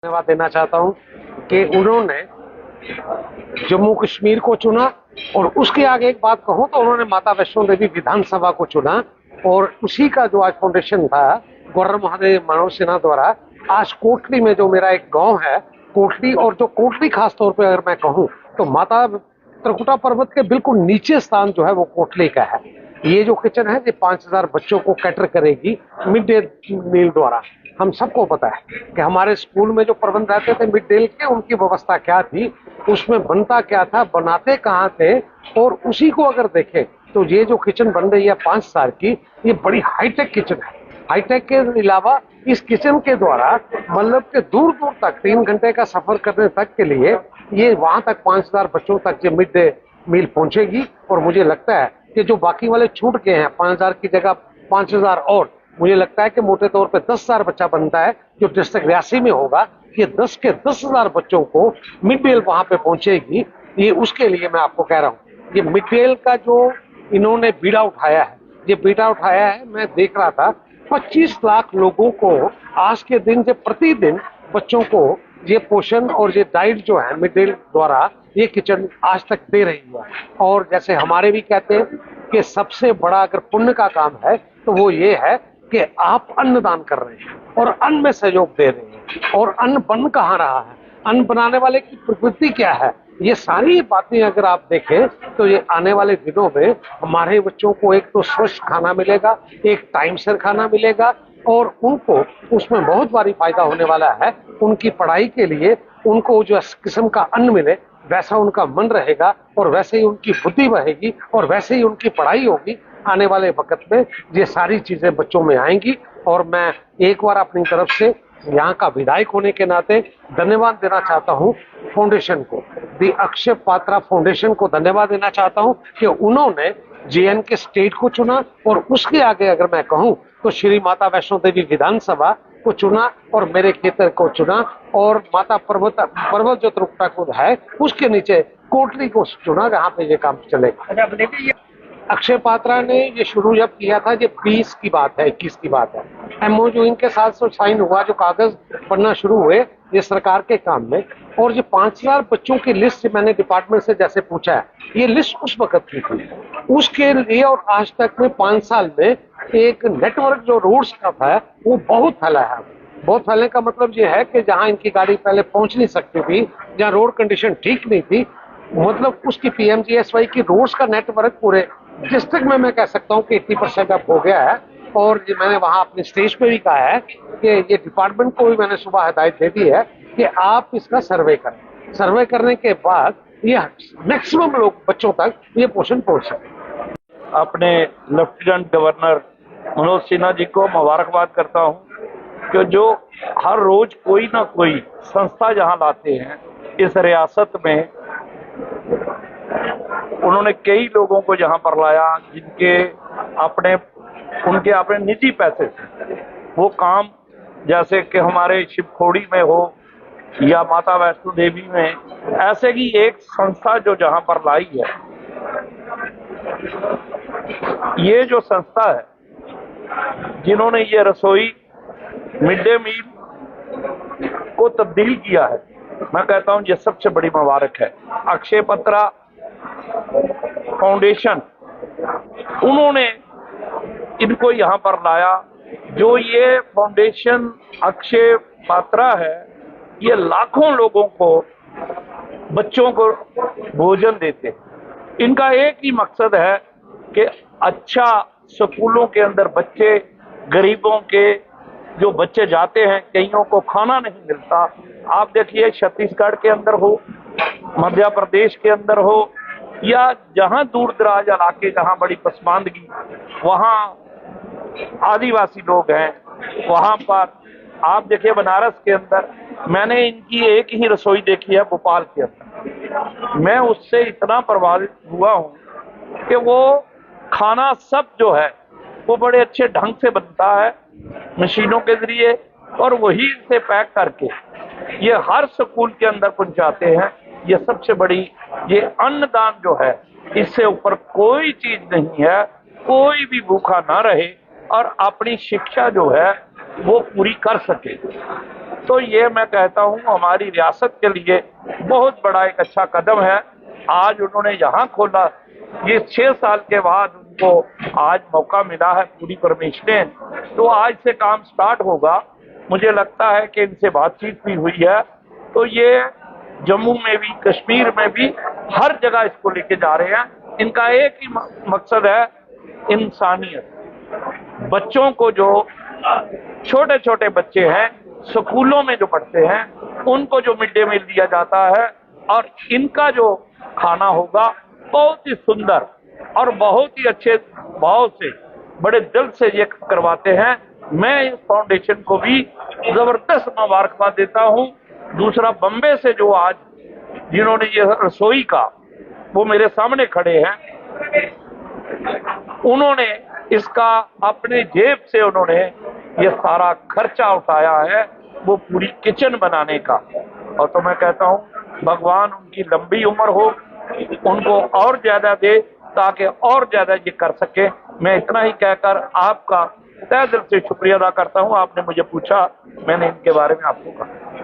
धन्यवाद देना चाहता हूं कि उन्होंने जम्मू कश्मीर को चुना। और उसके आगे एक बात कहूं तो उन्होंने माता वैष्णो देवी विधानसभा को चुना। और उसी का जो आज फाउंडेशन था गवर्नर महादेव मनोज सिन्हा द्वारा, आज कोटली में जो मेरा एक गांव है कोटली, और जो कोटली खास तौर पे अगर मैं कहूं तो माता त्रिकुटा पर्वत के बिल्कुल नीचे स्थान जो है वो कोटली का है। ये जो किचन है ये 5000 बच्चों को कैटर करेगी मिड डे मील द्वारा। हम सबको पता है कि हमारे स्कूल में जो प्रबंध रहते थे मिड डे के, उनकी व्यवस्था क्या थी, उसमें बनता क्या था, बनाते कहाँ थे। और उसी को अगर देखें तो ये जो किचन बन रही है 5 साल की, ये बड़ी हाईटेक किचन है। हाईटेक के अलावा इस किचन के द्वारा मतलब के दूर दूर तक 3 घंटे का सफर करने तक के लिए ये वहां तक 5000 बच्चों तक ये मिड डे मील पहुंचेगी। और मुझे लगता है कि जो बाकी वाले छूट गए हैं 5000 की जगह 5000 और, मुझे लगता है कि मोटे तौर पे 10,000 बच्चा बनता है जो डिस्ट्रिक्ट रियासी में होगा। ये 10 के 10,000 बच्चों को मिड डे वहां पे पहुंचेगी। ये उसके लिए मैं आपको कह रहा हूँ, ये मिड डे का जो इन्होंने बीड़ा उठाया है, ये बीड़ा उठाया है। मैं देख रहा था 25 लाख लोगों को आज के दिन जो प्रतिदिन बच्चों को ये पोषण और ये डाइट जो है मिड डे द्वारा ये किचन आज तक दे रही है। और जैसे हमारे भी कहते हैं कि सबसे बड़ा अगर पुण्य का काम है तो वो ये है कि आप अन्नदान कर रहे हैं और अन्न में सहयोग दे रहे हैं। और अन्न बन कहाँ रहा है, अन्न बनाने वाले की प्रवृत्ति क्या है, ये सारी बातें अगर आप देखें तो ये आने वाले दिनों में हमारे बच्चों को एक तो स्वच्छ खाना मिलेगा, एक टाइम से खाना मिलेगा, और उनको उसमें बहुत भारी फायदा होने वाला है। उनकी पढ़ाई के लिए उनको जो किस्म का अन्न मिले वैसा उनका मन रहेगा, और वैसे ही उनकी बुद्धि बढ़ेगी, और वैसे ही उनकी पढ़ाई होगी। आने वाले वक्त में ये सारी चीजें बच्चों में आएंगी। और मैं एक बार अपनी तरफ से यहाँ का विधायक होने के नाते धन्यवाद देना चाहता हूँ फाउंडेशन को, दी अक्षय पात्रा फाउंडेशन को धन्यवाद देना चाहता हूँ कि उन्होंने जेएन के स्टेट को चुना। और उसके आगे अगर मैं कहूँ तो श्री माता वैष्णो देवी विधानसभा को चुना और मेरे क्षेत्र को चुना, और माता पर्वत जो त्रिकुटा कुंड है उसके नीचे कोटली को चुना जहाँ पे ये काम चलेगा। अक्षय पात्रा ने ये शुरू जब किया था, ये 20 की बात है, 21 की बात है, एमओयू इनके साथ साइन हुआ, जो कागज बनना शुरू हुए ये सरकार के काम में। और ये 5000 बच्चों की लिस्ट मैंने डिपार्टमेंट से जैसे पूछा है, ये लिस्ट उस वक्त की थी। उसके लिए और आज तक में 5 साल में एक नेटवर्क जो रोड्स का था वो बहुत फैला है। बहुत फैलने का मतलब ये है कि जहां इनकी गाड़ी पहले पहुंच नहीं सकती थी, जहां रोड कंडीशन ठीक नहीं थी, मतलब उसकी पीएमजीएसवाई की रोड्स का नेटवर्क पूरे डिस्ट्रिक्ट में मैं कह सकता हूँ कि 80% अब हो गया है। और मैंने वहां अपने स्टेज पे भी कहा है कि ये डिपार्टमेंट को भी मैंने सुबह हिदायत दे दी है कि आप इसका सर्वे करें। सर्वे करने के बाद ये मैक्सिमम लोग बच्चों तक ये पोषण पहुंच सके। अपने लेफ्टिनेंट गवर्नर मनोज सिन्हा जी को मुबारकबाद करता हूं कि जो हर रोज कोई ना कोई संस्था जहां लाते हैं इस रियासत में, उन्होंने कई लोगों को जहां पर लाया जिनके उनके अपने निजी पैसे से वो काम, जैसे कि हमारे शिवखोड़ी में हो या माता वैष्णो देवी में, ऐसे की एक संस्था जो जहां पर लाई है। ये जो संस्था है जिन्होंने ये रसोई मिड डे मील को तब्दील किया है, मैं कहता हूं ये सबसे बड़ी मुबारक है। अक्षय पात्रा फाउंडेशन, उन्होंने इनको यहां पर लाया। जो ये फाउंडेशन अक्षय पात्रा है, ये लाखों लोगों को, बच्चों को भोजन देते हैं। इनका एक ही मकसद है कि अच्छा स्कूलों के अंदर बच्चे, गरीबों के जो बच्चे जाते हैं, कईयों को खाना नहीं मिलता। आप देखिए छत्तीसगढ़ के अंदर हो, मध्य प्रदेश के अंदर हो, या जहां दूर दराज इलाके जहां बड़ी पसमानदगी, वहां आदिवासी लोग हैं, वहां पर आप देखिए बनारस के अंदर, मैंने इनकी एक ही रसोई देखी है भोपाल के अंदर। मैं उससे इतना प्रभावित हुआ हूं कि वो खाना सब जो है वो बड़े अच्छे ढंग से बनता है मशीनों के जरिए, और वही से पैक करके ये हर स्कूल के अंदर पहुंचाते हैं। ये सबसे बड़ी, ये अन्नदान जो है, इससे ऊपर कोई चीज नहीं है। कोई भी भूखा ना रहे और अपनी शिक्षा जो है वो पूरी कर सके। तो ये मैं कहता हूँ हमारी रियासत के लिए बहुत बड़ा एक अच्छा कदम है। आज उन्होंने यहाँ खोला, ये 6 साल के बाद उनको आज मौका मिला है पूरी परमिशन है, तो आज से काम स्टार्ट होगा। मुझे लगता है कि इनसे बातचीत भी हुई है, तो ये जम्मू में भी कश्मीर में भी हर जगह इसको लेके जा रहे हैं। इनका एक ही मकसद है, इंसानियत। बच्चों को जो छोटे छोटे बच्चे हैं स्कूलों में जो पढ़ते हैं उनको जो मिड डे मील दिया जाता है और इनका जो खाना होगा बहुत ही सुंदर और बहुत ही अच्छे भाव से बड़े दिल से ये करवाते हैं। मैं इस फाउंडेशन को भी जबरदस्त मुबारकबाद देता हूँ। दूसरा, बम्बे से जो आज जिन्होंने ये रसोई का वो मेरे सामने खड़े हैं, उन्होंने इसका अपने जेब से उन्होंने ये सारा खर्चा उठाया है वो पूरी किचन बनाने का। और तो मैं कहता हूँ भगवान उनकी लंबी उम्र हो, उनको और ज्यादा दे ताकि और ज्यादा ये कर सके। मैं इतना ही कहकर आपका तहे दिल से शुक्रिया अदा करता हूँ। आपने मुझे पूछा, मैंने इनके बारे में आपको कहा।